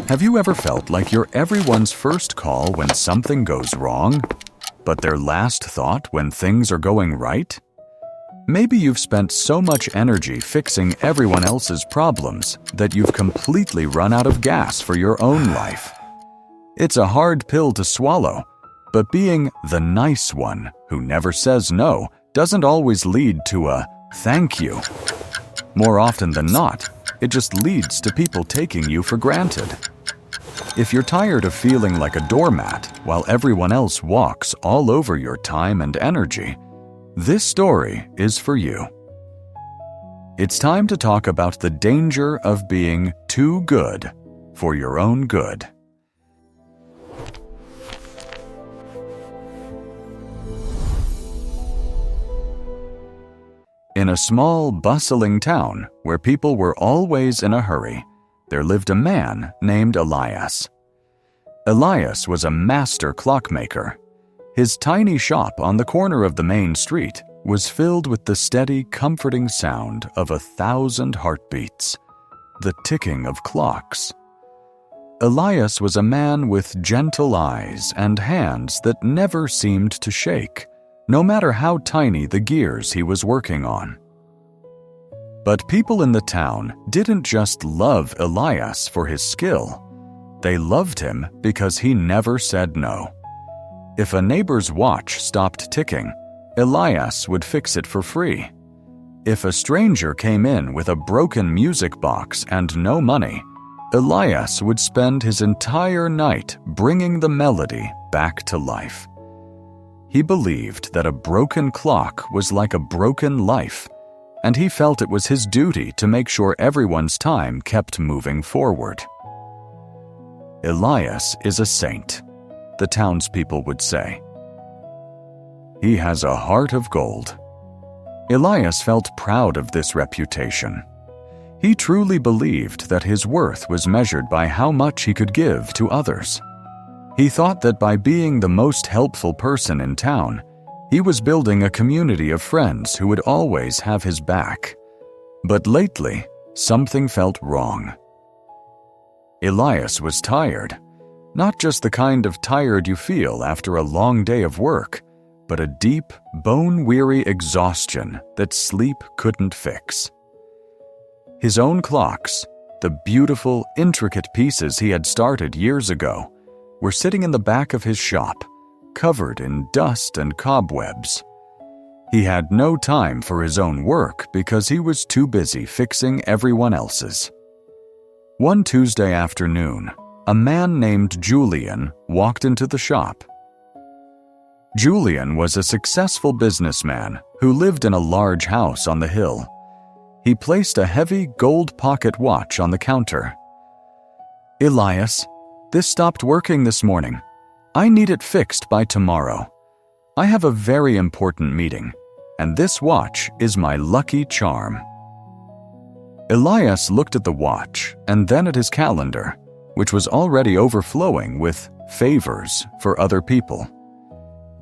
Have you ever felt like you're everyone's first call when something goes wrong, but their last thought when things are going right? Maybe you've spent so much energy fixing everyone else's problems that you've completely run out of gas for your own life. It's a hard pill to swallow, but being the nice one who never says no doesn't always lead to a thank you. More often than not, it just leads to people taking you for granted. If you're tired of feeling like a doormat while everyone else walks all over your time and energy, this story is for you. It's time to talk about the danger of being too good for your own good. In a small, bustling town where people were always in a hurry, there lived a man named Elias. Elias was a master clockmaker. His tiny shop on the corner of the main street was filled with the steady, comforting sound of 1,000 heartbeats, the ticking of clocks. Elias was a man with gentle eyes and hands that never seemed to shake, no matter how tiny the gears he was working on. But people in the town didn't just love Elias for his skill. They loved him because he never said no. If a neighbor's watch stopped ticking, Elias would fix it for free. If a stranger came in with a broken music box and no money, Elias would spend his entire night bringing the melody back to life. He believed that a broken clock was like a broken life, and he felt it was his duty to make sure everyone's time kept moving forward. Elias is a saint, the townspeople would say. He has a heart of gold. Elias felt proud of this reputation. He truly believed that his worth was measured by how much he could give to others. He thought that by being the most helpful person in town, he was building a community of friends who would always have his back. But lately, something felt wrong. Elias was tired, not just the kind of tired you feel after a long day of work, but a deep, bone-weary exhaustion that sleep couldn't fix. His own clocks, the beautiful, intricate pieces he had started years ago, were sitting in the back of his shop, covered in dust and cobwebs. He had no time for his own work because he was too busy fixing everyone else's. One Tuesday afternoon, a man named Julian walked into the shop. Julian was a successful businessman who lived in a large house on the hill. He placed a heavy gold pocket watch on the counter. "Elias, this stopped working this morning. I need it fixed by tomorrow. I have a very important meeting, and this watch is my lucky charm." Elias looked at the watch and then at his calendar, which was already overflowing with favors for other people.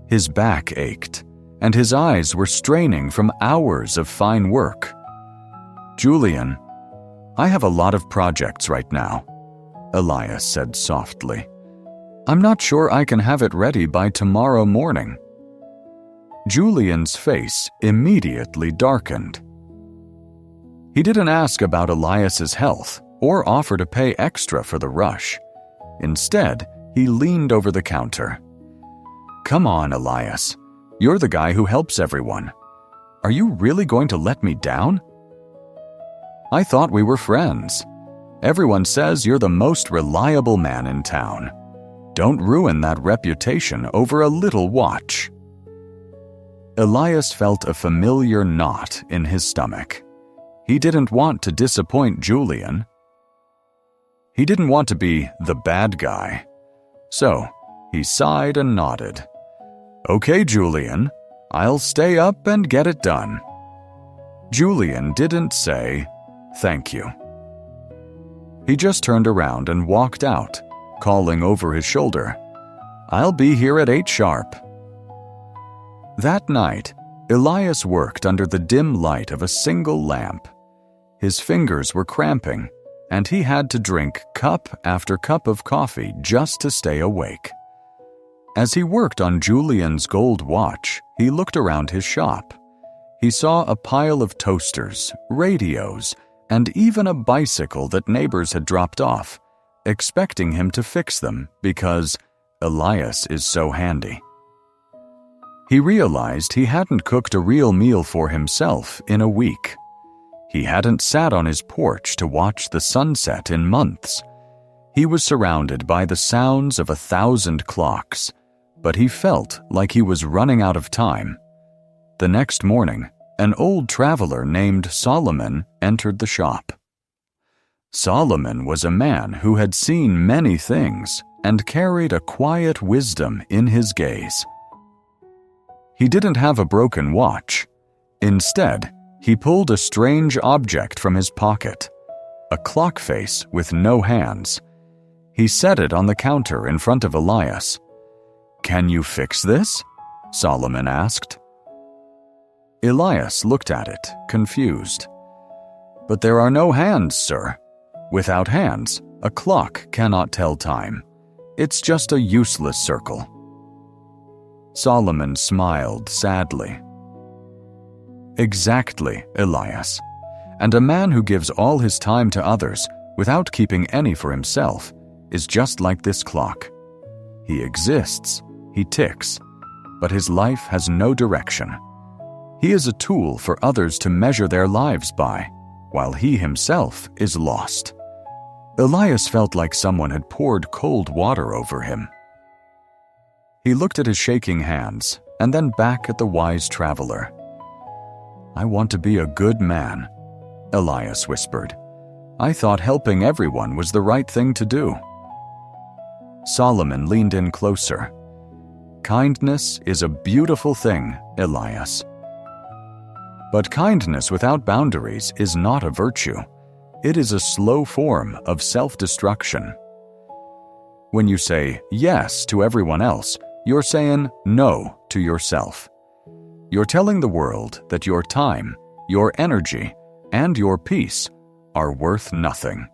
His back ached, and his eyes were straining from hours of fine work. "Julian, I have a lot of projects right now," Elias said softly. "I'm not sure I can have it ready by tomorrow morning." Julian's face immediately darkened. He didn't ask about Elias's health or offer to pay extra for the rush. Instead, he leaned over the counter. "Come on, Elias. You're the guy who helps everyone. Are you really going to let me down? I thought we were friends. Everyone says you're the most reliable man in town. Don't ruin that reputation over a little watch." Elias felt a familiar knot in his stomach. He didn't want to disappoint Julian. He didn't want to be the bad guy. So, he sighed and nodded. "Okay, Julian, I'll stay up and get it done." Julian didn't say, "Thank you." He just turned around and walked out, calling over his shoulder, "I'll be here at 8 sharp." That night, Elias worked under the dim light of a single lamp. His fingers were cramping, and he had to drink cup after cup of coffee just to stay awake. As he worked on Julian's gold watch, he looked around his shop. He saw a pile of toasters, radios, and even a bicycle that neighbors had dropped off, expecting him to fix them because Elias is so handy. He realized he hadn't cooked a real meal for himself in a week. He hadn't sat on his porch to watch the sunset in months. He was surrounded by the sounds of 1,000 clocks, but he felt like he was running out of time. The next morning, an old traveler named Solomon entered the shop. Solomon was a man who had seen many things and carried a quiet wisdom in his gaze. He didn't have a broken watch. Instead, he pulled a strange object from his pocket, a clock face with no hands. He set it on the counter in front of Elias. "Can you fix this?" Solomon asked. Elias looked at it, confused. "But there are no hands, sir. Without hands, a clock cannot tell time. It's just a useless circle." Solomon smiled sadly. "Exactly, Elias. And a man who gives all his time to others without keeping any for himself is just like this clock. He exists, he ticks, but his life has no direction. He is a tool for others to measure their lives by, while he himself is lost." Elias felt like someone had poured cold water over him. He looked at his shaking hands and then back at the wise traveler. "I want to be a good man," Elias whispered. "I thought helping everyone was the right thing to do." Solomon leaned in closer. "Kindness is a beautiful thing, Elias. But kindness without boundaries is not a virtue. It is a slow form of self-destruction. When you say yes to everyone else, you're saying no to yourself. You're telling the world that your time, your energy, and your peace are worth nothing.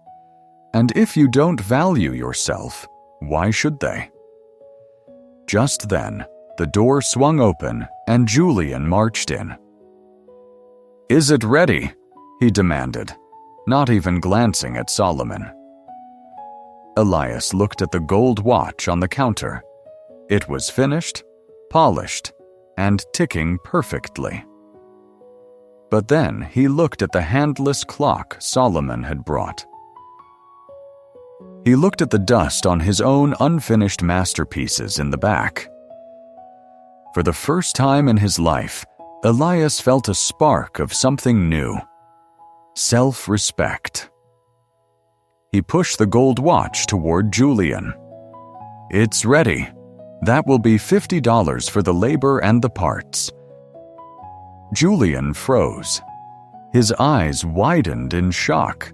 And if you don't value yourself, why should they?" Just then, the door swung open and Julian marched in. "Is it ready?" he demanded, not even glancing at Solomon. Elias looked at the gold watch on the counter. It was finished, polished, and ticking perfectly. But then he looked at the handless clock Solomon had brought. He looked at the dust on his own unfinished masterpieces in the back. For the first time in his life, Elias felt a spark of something new. Self-respect. He pushed the gold watch toward Julian. "It's ready. That will be $50 for the labor and the parts." Julian froze. His eyes widened in shock.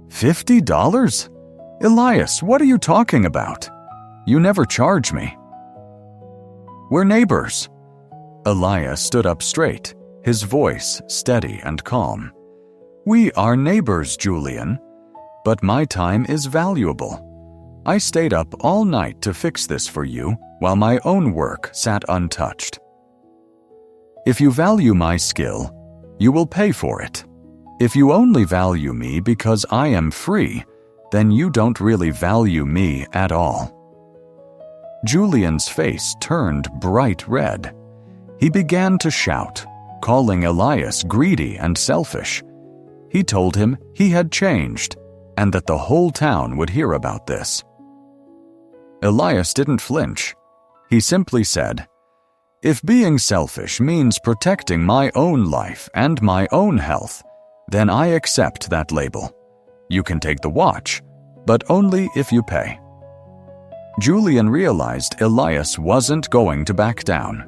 $50? Elias, what are you talking about? You never charge me. "We're neighbors." Elias stood up straight, his voice steady and calm. "We are neighbors, Julian, but my time is valuable. I stayed up all night to fix this for you while my own work sat untouched. If you value my skill, you will pay for it. If you only value me because I am free, then you don't really value me at all." Julian's face turned bright red. He began to shout, calling Elias greedy and selfish. He told him he had changed and that the whole town would hear about this. Elias didn't flinch. He simply said, "If being selfish means protecting my own life and my own health, then I accept that label. You can take the watch, but only if you pay." Julian realized Elias wasn't going to back down.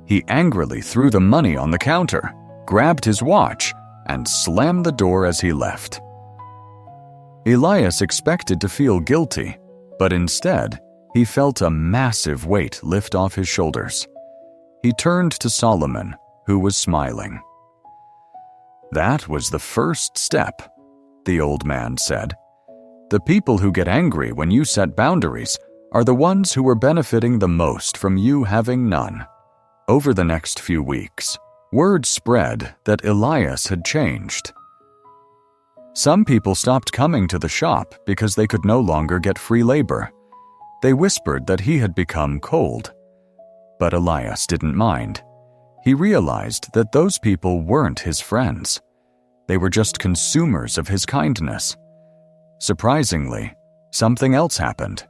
He angrily threw the money on the counter, grabbed his watch, and slammed the door as he left. Elias expected to feel guilty, but instead, he felt a massive weight lift off his shoulders. He turned to Solomon, who was smiling. "That was the first step," the old man said. The people who get angry when you set boundaries are the ones who are benefiting the most from you having none. Over the next few weeks, word spread that Elias had changed. Some people stopped coming to the shop because they could no longer get free labor. They whispered that he had become cold. But Elias didn't mind. He realized that those people weren't his friends. They were just consumers of his kindness. Surprisingly, something else happened.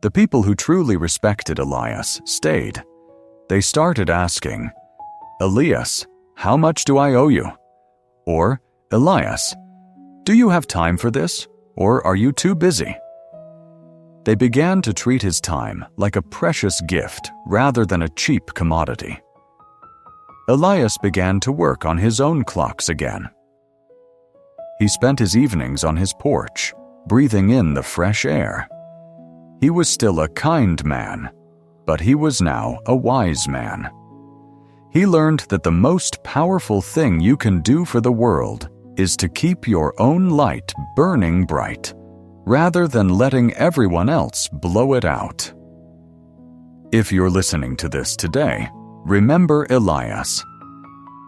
The people who truly respected Elias stayed. They started asking, "Elias, how much do I owe you?" Or, "Elias, do you have time for this, or are you too busy?" They began to treat his time like a precious gift rather than a cheap commodity. Elias began to work on his own clocks again. He spent his evenings on his porch, breathing in the fresh air. He was still a kind man, but he was now a wise man. He learned that the most powerful thing you can do for the world is to keep your own light burning bright, rather than letting everyone else blow it out. If you're listening to this today, remember Elias.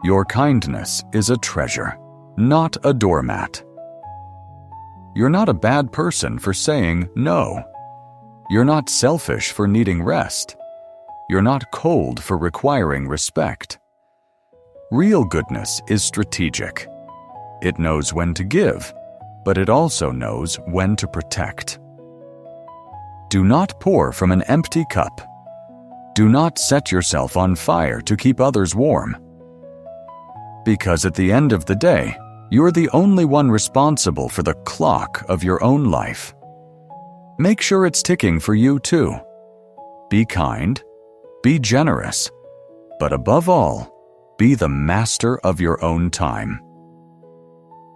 Your kindness is a treasure, not a doormat. You're not a bad person for saying no. You're not selfish for needing rest. You're not cold for requiring respect. Real goodness is strategic. It knows when to give, but it also knows when to protect. Do not pour from an empty cup. Do not set yourself on fire to keep others warm. Because at the end of the day, you're the only one responsible for the clock of your own life. Make sure it's ticking for you too. Be kind, be generous, but above all, be the master of your own time.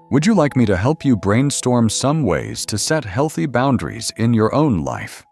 Would you like me to help you brainstorm some ways to set healthy boundaries in your own life?